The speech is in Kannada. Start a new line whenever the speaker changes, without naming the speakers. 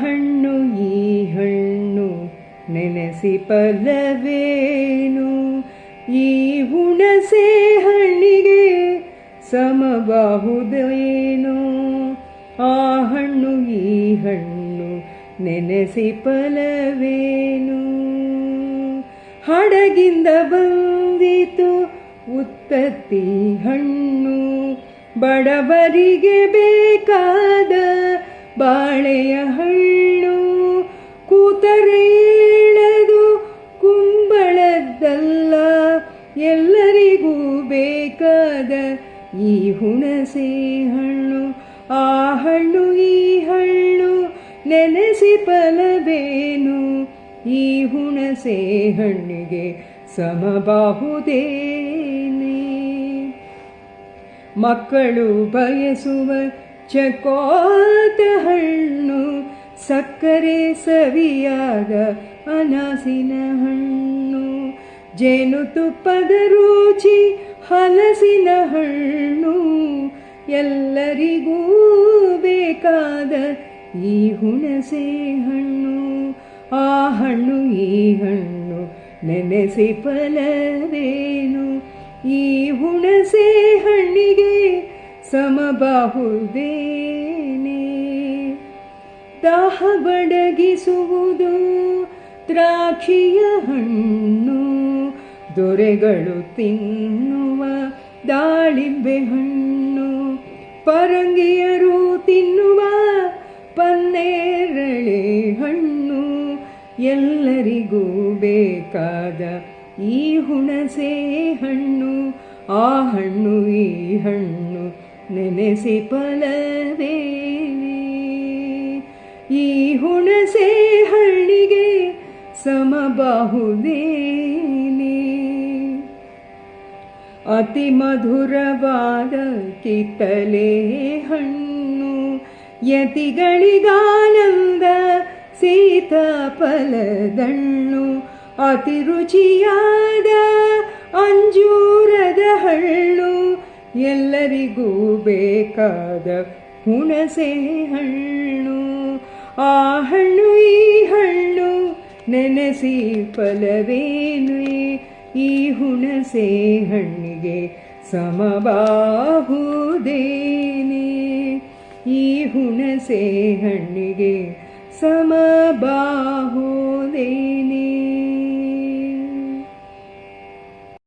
ಹಣ್ಣು ಈ ಹಣ್ಣು ನೆನೆಸಿ ಫಲವೇನು, ಈ ಹುಣಸೆ ಹಣ್ಣಿಗೆ ಸಮಬಹುದೇನೋ. ಆ ಹಣ್ಣು ಈ ಹಣ್ಣು ನೆನೆಸಿ ಫಲವೇನು. ಹಡಗಿಂದ ಬಂದಿತು ಉತ್ತತ್ತಿ ಹಣ್ಣು, ಬಡವರಿಗೆ ಬೇಕಾದ ಬಾಳೆಯ ಹಣ್ಣು. ಕೂತರೇಳದು ಕುಂಬಳದ್ದಲ್ಲ, ಎಲ್ಲರಿಗೂ ಬೇಕಾದ ಈ ಹುಣಸೆ ಹಣ್ಣು. ಆ ಹಣ್ಣು ಈ ಹಣ್ಣು ನೆನೆಸಿ ಫಲವೇನು, ಈ ಹುಣಸೆ ಹಣ್ಣಿಗೆ ಸಮಬಹುದೇನೆ. ಮಕ್ಕಳು ಬಯಸುವ ಚಕೋತ ಹಣ್ಣು, ಸಕ್ಕರೆ ಸವಿಯಾದ ಅನಾಸಿನ ಹಣ್ಣು. ಜೇನುತುಪ್ಪದ ರುಚಿ ಹಲಸಿನ ಹಣ್ಣು, ಎಲ್ಲರಿಗೂ ಬೇಕಾದ ಈ ಹುಣಸೆ ಹಣ್ಣು. ಆ ಹಣ್ಣು ಈ ಹಣ್ಣು ನೆನೆಸಿ ಫಲವೇನು, ಈ ಹುಣಸೆ ಹಣ್ಣಿಗೆ ಸಮಬಹುದೇನೆ. ದಾಹ ಬಡಗಿಸುವುದು ದ್ರಾಕ್ಷಿಯ ಹಣ್ಣು, ದೊರೆಗಳು ತಿನ್ನುವ ದಾಳಿಂಬೆ ಹಣ್ಣು. ಪರಂಗಿಯರು ತಿನ್ನುವ ಪನ್ನೇರಳೆ ಹಣ್ಣು, ಎಲ್ಲರಿಗೂ ಬೇಕಾದ ಈ ಹುಣಸೆ ಹಣ್ಣು. ಆ ಹಣ್ಣು ಈ ಹಣ್ಣು ನೆನೆಸಿ ಫಲವೇನೆ, ಈ ಹುಣಸೆ ಹಣ್ಣಿಗೆ ಸಮಬಹುದೇನೆ. ಅತಿ ಮಧುರವಾದ ಕಿತ್ತಲೆ ಹಣ್ಣು, ಯತಿಗಳಿಗಾನಂದ ಸೀತಾಫಲದಣ್ಣು. ಅತಿ ರುಚಿಯಾದ ಅಂಜೂರದ ಹಣ್ಣು, ಎಲ್ಲರಿಗೂ ಬೇಕಾದ ಹುಣಸೆ ಹಣ್ಣು. ಆ ಹಣ್ಣು ಈ ಹಣ್ಣು ನೆನೆಸಿ ಫಲವೇನು, ಈ ಹುಣಸೆ ಹಣ್ಣಿಗೆ ಸಮಬಹುದೇನೆ, ಈ ಹುಣಸೆ ಹಣ್ಣಿಗೆ ಸಮಬಹುದೇನೆ.